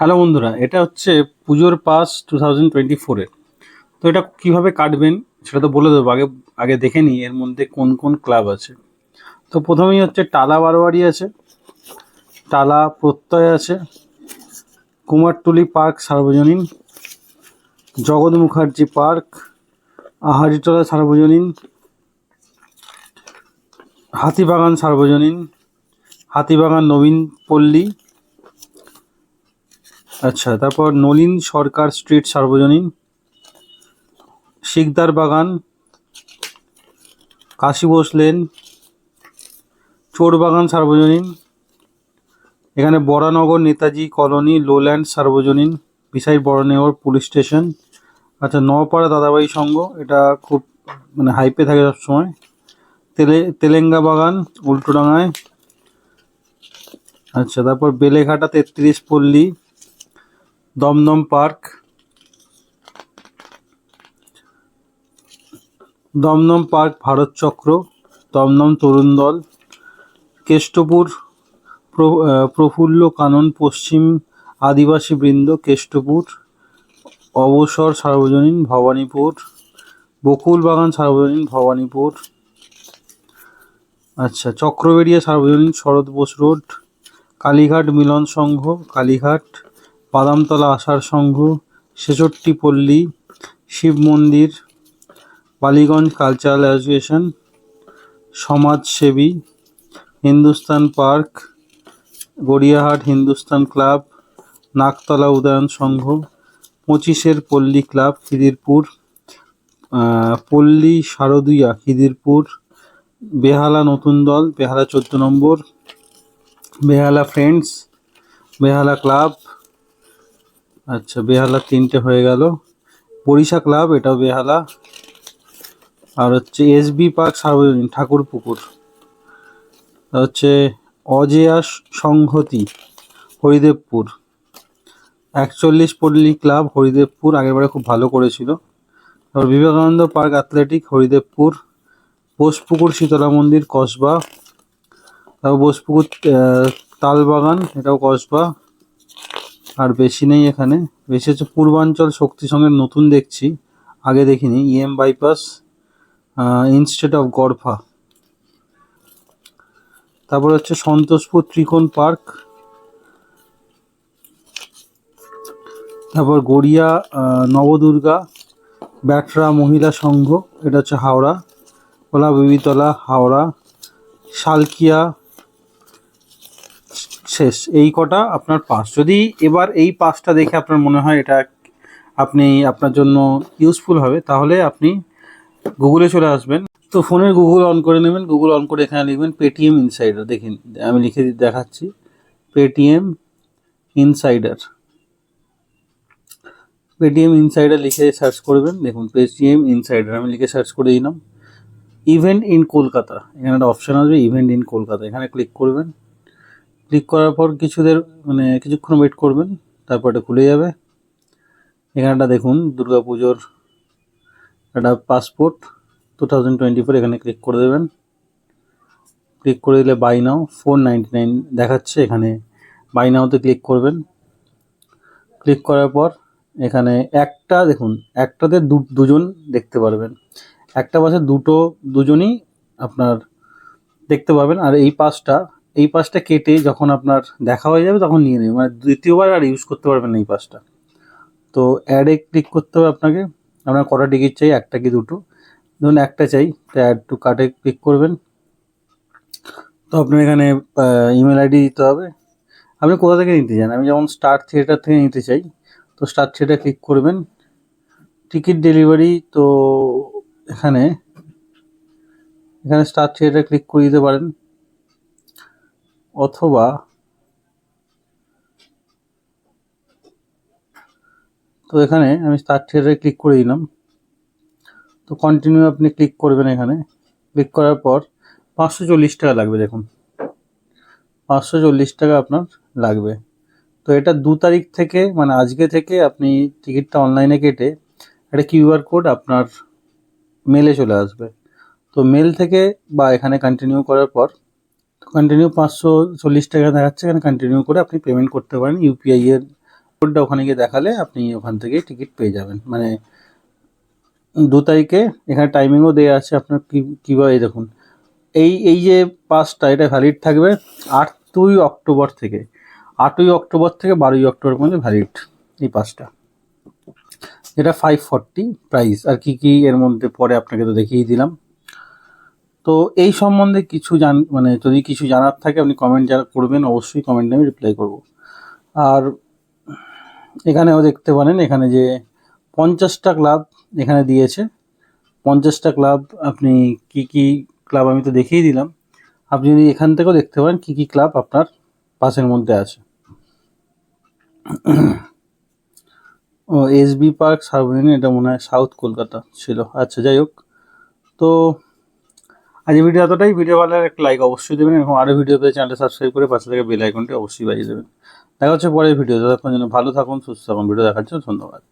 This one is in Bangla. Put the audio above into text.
হ্যালো বন্ধুরা, এটা হচ্ছে পুজোর পাস 2024-এর। তো এটা কিভাবে কাটবেন সেটা তো বলে দেবো। আগে আগে দেখে নিই এর মধ্যে কোন কোন ক্লাব আছে। তো প্রথমেই হচ্ছে টালা বারোয়ারি আছে, টালা প্রত্যয় আছে, কুমারটুলি পার্ক সার্বজনীন, জগৎ মুখার্জি পার্ক, আহারিতলা সার্বজনীন, হাতিবাগান সার্বজনীন, হাতিবাগান নবীন পল্লী, আচ্ছা, তারপর নলিন সরকার স্ট্রিট সার্বজনীন, শিকদার বাগান, কাশী বোস লেন, চোরবাগান সার্বজনীন, এখানে বরানগর নেতাজি কলোনি লোল্যান্ড সার্বজনীন বিসাইড বরানগর পুলিশ স্টেশন। আচ্ছা, নওপাড়া দাদাবাই সংঘ, এটা খুব হাইপে থাকে সবসময়। তেলেঙ্গা বাগান উল্টোডাঙায়। আচ্ছা, তারপর বেলেঘাটা 33 পল্লী, দমদম পার্ক, দমদম পার্ক ভারত চক্র, দমদম তরুণ দল, কেষ্টপুর প্রফুল্ল কানন পশ্চিম আদিবাসী বৃন্দ কেষ্টপুর, অবসর সার্বজনীন ভবানীপুর, বকুল বাগান সার্বজনীন ভবানীপুর। আচ্ছা, চক্রবেড়িয়া সার্বজনীন শরৎ বোস রোড, কালীঘাট মিলন সংঘ কালীঘাট, বাদামতলা আশার সংঘ, ছেষট্টি পল্লী, শিব মন্দির, বালিগঞ্জ কালচারাল অ্যাসোসিয়েশন, সমাজসেবী, হিন্দুস্তান পার্ক, গড়িয়াহাট হিন্দুস্তান ক্লাব, নাকতলা উদয়ন সংঘ, পঁচিশের পল্লী ক্লাব খিদিরপুর, পল্লী শারদীয়া খিদিরপুর, বেহালা নতুন দল বেহালা 14 নম্বর, বেহালা ফ্রেন্ডস, বেহালা ক্লাব। আচ্ছা, বেহালা 3টে হয়ে গেল। বরিশা ক্লাব, এটাও বেহালা। আর হচ্ছে এসবি পার্ক সার্বজনীন ঠাকুরপুকুর, হচ্ছে অজেয়া সংহতি হরিদেবপুর, 41 পল্লী ক্লাব হরিদেবপুর, আগেরবারে খুব ভালো করেছিল। তারপর বিবেকানন্দ পার্ক অ্যাথলেটিক হরিদেবপুর, বোসপুকুর শীতলা মন্দির কসবা, তারপর বোসপুকুর তালবাগান, এটাও কসবা। আর বেশি নেই এখানে, বেশি হচ্ছে পূর্বাঞ্চল শক্তি সংঘের নতুন দেখছি, আগে দেখিনি, বাইপাস, ইনস্টিটিউট অফ গড়ফা। তারপর হচ্ছে সন্তোষপুর ত্রিকোণ পার্ক, তারপর গড়িয়া নবদুর্গা ব্যাটরা মহিলা সংঘ, এটা হচ্ছে হাওড়া, ওলা বিবিতলা হাওড়া, শালকিয়া। শেষ, এই কটা আপনার পাস। যদি এবার এই পাসটা দেখে আপনার মনে হয় এটা আপনার জন্য ইউজফুল হবে, তাহলে আপনি গুগলে চলে আসবেন। তো ফোনের গুগল অন করে নেবেন, গুগল অন করে এখানে লিখবেন পেটিএম ইনসাইডার। দেখুন, আমি লিখে দেখাচ্ছি, পেটিএম ইনসাইডার। পেটিএম ইনসাইডার লিখে সার্চ করবেন। দেখুন, পেটিএম ইনসাইডার আমি লিখে সার্চ করে দিলাম। ইভেন্ট ইন কলকাতা, এখানে একটা অপশান আসবে ইভেন্ট ইন কলকাতা, এখানে ক্লিক করবেন। ক্লিক করার পর কিছুক্ষণ ওয়েট করবেন, তারপর এটা খুলে যাবে। এখানটা দেখুন দুর্গাপুজোর একটা পাসপোর্ট 2024, এখানে ক্লিক করে দেবেন। ক্লিক করে দিলে বাই নাও 499 দেখাচ্ছে, এখানে বাই নাওতে ক্লিক করবেন। ক্লিক করার পর এখানে দেখুন, একটাতে দুজন দেখতে পারবেন, একটা পাশে দুজনই আপনার দেখতে পাবেন। আর এই পাসটা কেটে যখন আপনার দেখা হয়ে যাবে তখন নিয়ে নেবেন, দ্বিতীয়বার আর ইউজ করতে পারবেন না এই পাসটা। তো অ্যাডে ক্লিক করতে হবে আপনাকে। আপনার কটা টিকিট চাই, একটা কি দুটো? ধরুন একটা চাই, তো অ্যাড টু কার্টে ক্লিক করবেন। তো আপনার এখানে ইমেল আইডি দিতে হবে, আপনি কোথা থেকে নিতে চান। আমি যেমন স্টার থিয়েটার থেকে নিতে চাই, তো স্টার থিয়েটার ক্লিক করবেন। টিকিট ডেলিভারি, তো এখানে স্টার থিয়েটার ক্লিক করে দিতে পারেন, অথবা তো এখানে আমি স্টার থিয়েটারে ক্লিক করে দিলাম। তো কন্টিনিউ আপনি ক্লিক করবেন। এখানে ক্লিক করার পর 540 টাকা লাগবে। দেখুন, 540 টাকা আপনার লাগবে। তো এটা 2 তারিখ থেকে, আজকে থেকে আপনি টিকিটটা অনলাইনে কেটে একটা কিউআর কোড আপনার মেলে চলে আসবে। তো মেল থেকে বা এখানে কন্টিনিউ করার পর কন্টিনিউ 540 টাকা দেখাচ্ছে, এখানে কন্টিনিউ করে আপনি পেমেন্ট করতে পারেন ইউপিআই এর কোডটা ওখানে গিয়ে দেখালে আপনি ওখান থেকে টিকিট পেয়ে যাবেন। মানে 2 তারিখে এখানে টাইমিংও দেওয়া আছে আপনার কীভাবে দেখুন এই যে পাসটা এটা ভ্যালিড থাকবে 8ই অক্টোবর থেকে 12ই অক্টোবর পর্যন্ত ভ্যালিড এই পাসটা। এটা 540 প্রাইস। আর কি এর মধ্যে পরে আপনাকে তো দেখিয়ে দিলাম। তো এই সম্বন্ধে কিছু মানে যদি কিছু জানার থাকে আপনি কমেন্ট করবেন, অবশ্যই কমেন্টে আমি রিপ্লাই করব। আর এখানেও দেখতে পারেন এখানে যে 50টা ক্লাব এখানে দিয়েছে। 50টা ক্লাব আপনি কি ক্লাব আমি তো দেখিয়ে দিলাম, আপনি যদি এখান থেকেও দেখতে পারেন কি ক্লাব আপনার পাসের মধ্যে আছে। ও এসবি পার্ক সার্বজনীন, এটা মনে হয় সাউথ কলকাতা ছিল। আচ্ছা যাই হোক, তো আজ ভিডিও এতটাই। ভিডিও ভালো লাগলে একটা লাইক অবশ্যই দেবেন এবং আরও ভিডিও পেয়ে চ্যানেলটা সাবস্ক্রাইব করে পাশে থেকে বেল আইকনটি অবশ্যই বাজিয়ে দেবেন। দেখা হচ্ছে পরের ভিডিও। ততক্ষণ যেন ভালো থাকুন, সুস্থ থাকুন। ভিডিও দেখার জন্য ধন্যবাদ।